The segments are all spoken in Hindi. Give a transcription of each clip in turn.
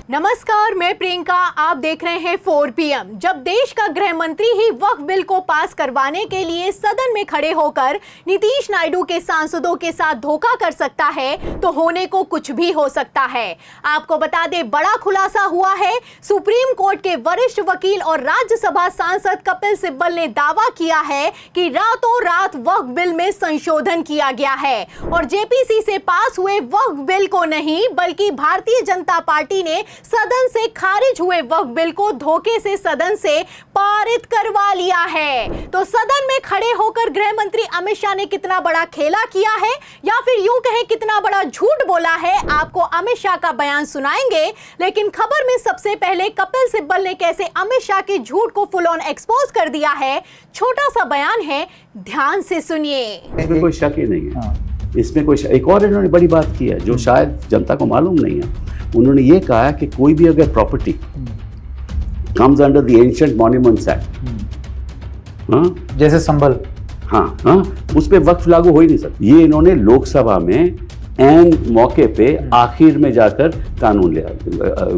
नमस्कार, मैं प्रियंका। आप देख रहे हैं 4 PM। जब देश का गृह मंत्री ही वक्फ बिल को पास करवाने के लिए सदन में खड़े होकर नीतीश नायडू के सांसदों के साथ धोखा कर सकता है तो होने को कुछ भी हो सकता है। आपको बता दें, बड़ा खुलासा हुआ है। सुप्रीम कोर्ट के वरिष्ठ वकील और राज्यसभा सांसद कपिल सिब्बल ने दावा किया है कि रातों रात वक्फ बिल में संशोधन किया गया है और जेपीसी से पास हुए वक्फ बिल को नहीं बल्कि भारतीय जनता पार्टी ने सदन से खारिज हुए वक्फ बिल को धोखे से सदन से पारित करवा लिया है। तो सदन में खड़े होकर गृह मंत्री अमित शाह ने कितना बड़ा खेला किया है या फिर यूं कहें कितना बड़ा झूठ बोला है, आपको अमित शाह का बयान सुनाएंगे। लेकिन खबर में सबसे पहले कपिल सिब्बल ने कैसे अमित शाह के झूठ को फुल ऑन एक्सपोज कर दिया है, छोटा सा बयान है, ध्यान से सुनिए। इसमें कोई शक ही नहीं है। इसमें कोई एक और इन्होंने बड़ी बात की है जो शायद जनता को मालूम नहीं है। उन्होंने ये कहा कि कोई भी अगर property comes under the ancient monuments act, जैसे संभल, उस पे वक्फ लागू हो ही नहीं सकता। ये इन्होंने लोकसभा में एन मौके पे आखिर में जाकर कानून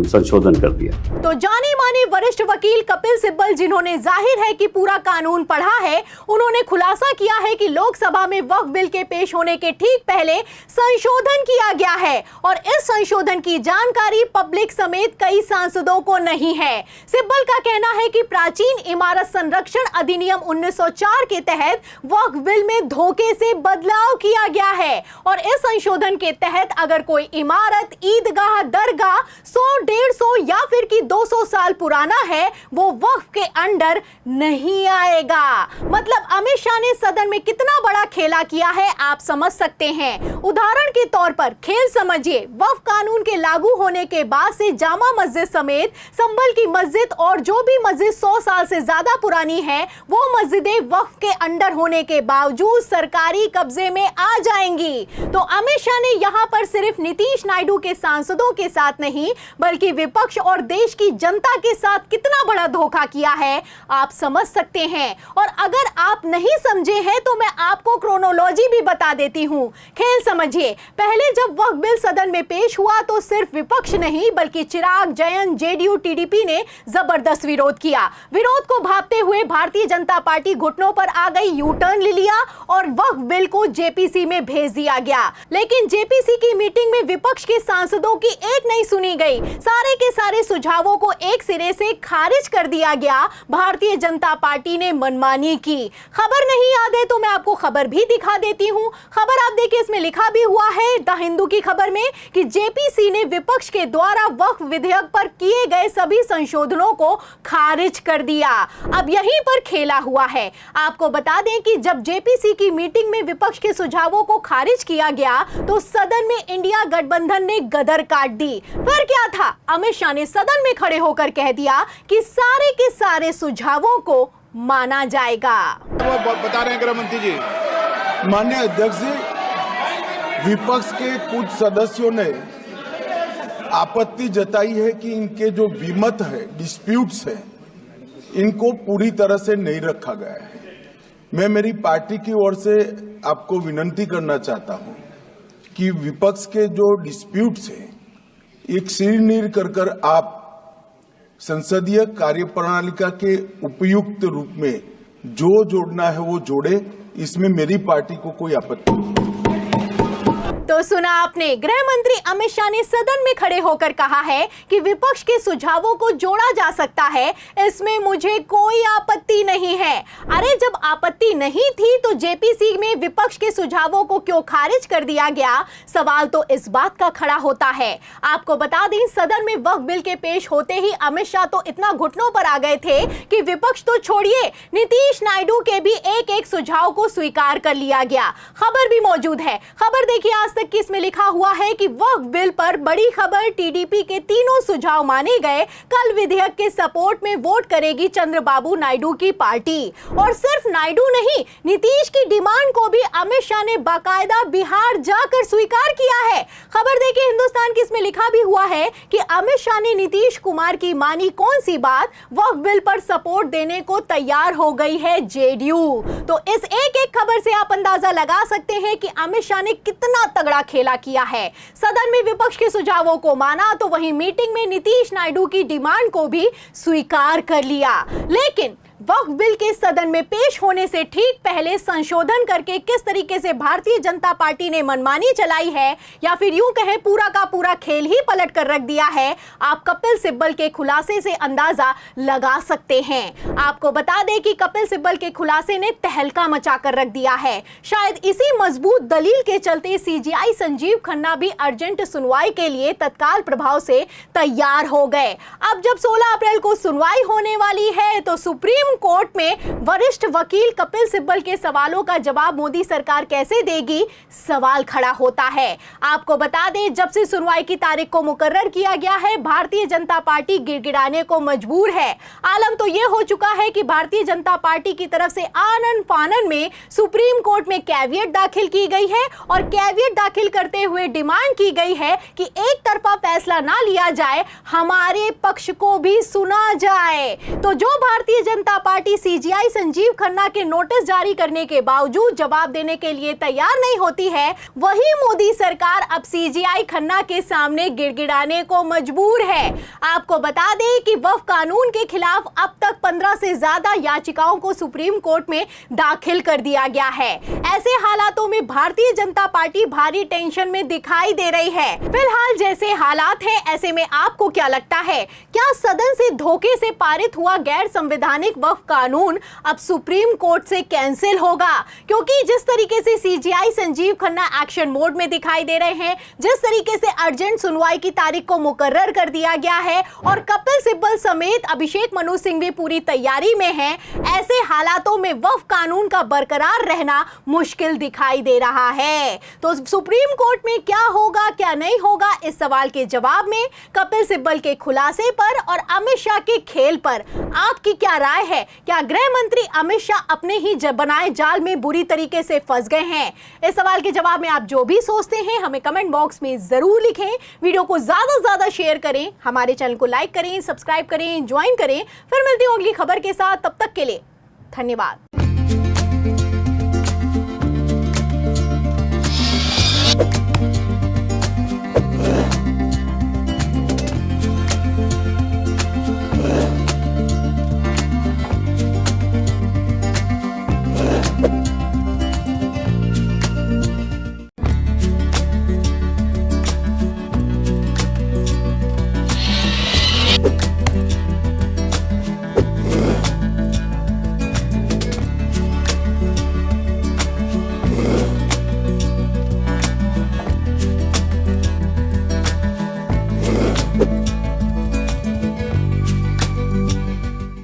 संशोधन कर दिया। तो जाने माने वरिष्ठ वकील कपिल सिब्बल, जिन्होंने जाहिर है कि पूरा कानून पढ़ा है, उन्होंने खुलासा किया है कि लोकसभा में वक्फ बिल के पेश होने के ठीक पहले संशोधन किया गया है और इस संशोधन की जानकारी पब्लिक समेत कई सांसदों को नहीं है। सिब्बल का कहना है कि प्राचीन इमारत संरक्षण अधिनियम 1904 के तहत वक्फ बिल में धोखे से बदलाव किया गया है और इस संशोधन के तहत अगर कोई इमारत, ईदगाह, दरगाह 100, 150 या फिर कि 200 साल पुराना है वो वक्फ के अंडर नहीं आएगा। मतलब अमित शाह ने सदन में कितना बड़ा खेला किया है आप समझ सकते हैं। उदाहरण के तौर पर खेल समझिए, वक्फ कानून के लागू होने के बाद से जामा मस्जिद समेत संभल की मस्जिद और जो भी मस्जिद 100 साल से ज्यादा पुरानी है वो मस्जिदें वक्फ के अंडर होने के बावजूद सरकारी कब्जे में आ जाएंगी। तो अमित शाह ने यहां पर सिर्फ नीतीश नायडू के सांसदों के साथ नहीं बल्कि विपक्ष और देश की जनता के साथ कितना बड़ा धोखा किया है आप समझ सकते हैं। और अगर आप नहीं समझे हैं तो मैं आपको क्रोनोलॉजी भी बता देती हूं। खेल समझिए, पहले जब वक्फ बिल सदन में पेश हुआ तो सिर्फ विपक्ष नहीं बल्कि चिराग, जयंत, जेडीयू, टीडीपी ने जबरदस्त विरोध किया। विरोध को भांपते हुए भारतीय जनता पार्टी घुटनों पर आ गई, यू टर्न ले लिया और वक्फ बिल को जेपीसी में भेज दिया गया। लेकिन जेपीसी की मीटिंग में विपक्ष के सांसदों की एक नहीं सुनी गई, सारे के सारे सुझावों को एक सिरे से खारिज कर दिया गया। भारतीय जनता पार्टी ने मनमानी की। खबर नहीं याद है तो मैं आपको खबर भी दिखा देती हूं। खबर आप देखिए, इसमें लिखा भी हुआ है द हिंदू की खबर में कि जेपीसी ने विपक्ष के द्वारा वक्फ विधेयक पर किए गए सभी संशोधनों को खारिज कर दिया। अब यहीं पर खेला हुआ है। आपको बता दें कि जब जेपीसी की मीटिंग में विपक्ष के सुझावों को खारिज किया गया तो सदन में इंडिया गठबंधन ने गदर काट दी। फिर क्या था, अमित शाह ने सदन में खड़े होकर कह दिया कि सारे के सारे सुझावों को माना जाएगा। बता रहे हैं गृह मंत्री जी। माननीय अध्यक्ष जी, विपक्ष के कुछ सदस्यों ने आपत्ति जताई है कि इनके जो विमत है, डिस्प्यूट्स है, इनको पूरी तरह से नहीं रखा गया है। मैं मेरी पार्टी की ओर से आपको विनती करना चाहता हूं कि विपक्ष के जो डिस्प्यूट्स हैं एक सिर कर आप संसदीय कार्यप्रणालिका के उपयुक्त रूप में जो जोड़ना है वो जोड़े। इसमें मेरी पार्टी को कोई आपत्ति नहीं। तो सुना आपने, गृह मंत्री अमित शाह ने सदन में खड़े होकर कहा है कि विपक्ष के सुझावों को जोड़ा जा सकता है, इसमें मुझे कोई आपत्ति नहीं है। अरे जब आपत्ति नहीं थी तो जेपीसी में विपक्ष के सुझावों को क्यों खारिज कर दिया गया? सवाल तो इस बात का खड़ा होता है। आपको बता दें, सदन में वक्फ बिल के पेश होते ही अमित शाह तो इतना घुटनों पर आ गए थे कि विपक्ष तो छोड़िए, नीतीश नायडू के भी एक एक सुझाव को स्वीकार कर लिया गया। खबर भी मौजूद है। खबर देखिए, आज तक इसमें लिखा हुआ है कि वक्फ बिल पर बड़ी खबर, टीडीपी के तीनों सुझाव माने गए। कल विधेयक के सपोर्ट में वोट करेगी चंद्रबाबू नायडू की पार्टी। और सिर्फ नायडू नहीं, नीतीश की डिमांड को भी अमित शाह ने बाकायदा बिहार जाकर स्वीकार किया है। खबर देखिए हिंदुस्तान की, इसमें लिखा भी हुआ है कि अमित शाह ने नीतीश कुमार की मानी कौन सी बात, वक्फ बिल पर सपोर्ट देने को तैयार हो गई है जेडीयू। तो इस एक एक खबर से आप अंदाजा लगा सकते हैं कि अमित शाह ने कितना तगड़ा तगड़ा खेला किया है। सदन में विपक्ष के सुझावों को माना तो वहीं मीटिंग में नीतीश नायडू की डिमांड को भी स्वीकार कर लिया। लेकिन वक्फ बिल के सदन में पेश होने से ठीक पहले संशोधन करके किस तरीके से भारतीय जनता पार्टी ने मनमानी चलाई है, या फिर यूं कहें पूरा का पूरा खेल ही पलट कर रख दिया है, आप कपिल सिब्बल के खुलासे से अंदाजा लगा सकते हैं। आपको बता दें कि कपिल सिब्बल के खुलासे ने तहलका मचाकर रख दिया है। शायद इसी मजबूत दलील के चलते सीजीआई संजीव खन्ना भी अर्जेंट सुनवाई के लिए तत्काल प्रभाव से तैयार हो गए। अब जब 16 अप्रैल को सुनवाई होने वाली है तो सुप्रीम कोर्ट में वरिष्ठ वकील कपिल सिब्बल के सवालों का जवाब मोदी सरकार कैसे देगी, सवाल खड़ा होता है। आपको बता दें, जब से सुनवाई की तारीख को मुकर्रर किया गया है, भारतीय जनता पार्टी गिड़गिड़ाने को मजबूर है। आलम तो यह हो चुका है कि भारतीय जनता पार्टी की तरफ से आनन फानन में सुप्रीम कोर्ट में कैविएट दाखिल की गई है और कैविएट दाखिल करते हुए डिमांड की गई है कि एक तरफा फैसला ना लिया जाए, हमारे पक्ष को भी सुना जाए। तो जो भारतीय जनता पार्टी सीजीआई संजीव खन्ना के नोटिस जारी करने के बावजूद जवाब देने के लिए तैयार नहीं होती है, वही मोदी सरकार अब सीजीआई खन्ना के सामने गिड़गिड़ाने को मजबूर है। आपको बता दें कि वक्फ कानून के खिलाफ अब तक 15 से ज्यादा याचिकाओं को सुप्रीम कोर्ट में दाखिल कर दिया गया है। ऐसे हालातों में भारतीय जनता पार्टी भारी टेंशन में दिखाई दे रही है। फिलहाल जैसे हालात हैं, ऐसे में आपको क्या लगता है, क्या सदन से धोखे से पारित हुआ गैर संवैधानिक वक्फ कानून अब सुप्रीम कोर्ट से कैंसिल होगा? क्योंकि जिस तरीके से CGI Sanjeev Khanna action mode में दिखाई दे रहे हैं, जिस तरीके से अर्जेंट सुनवाई की तारीख को मुकर्रर कर दिया गया है और कपिल सिब्बल समेत अभिषेक मनु सिंह भी पूरी तैयारी में हैं, ऐसे हालातों में वक्फ कानून का बरकरार रहना मुश्किल दिखाई दे रहा है। तो सुप्रीम कोर्ट में क्या होगा क्या नहीं होगा, इस सवाल के जवाब में कपिल सिब्बल के खुलासे पर और अमित शाह के खेल पर आपकी क्या राय है? क्या गृह मंत्री अमित शाह अपने ही बनाए जाल में बुरी तरीके से फंस गए हैं? इस सवाल के जवाब में आप जो भी सोचते हैं हमें कमेंट बॉक्स में जरूर लिखें। वीडियो को ज्यादा से ज्यादा शेयर करें, हमारे चैनल को लाइक करें, सब्सक्राइब करें, ज्वाइन करें। फिर मिलती हूं अगली खबर के साथ, तब तक के लिए धन्यवाद।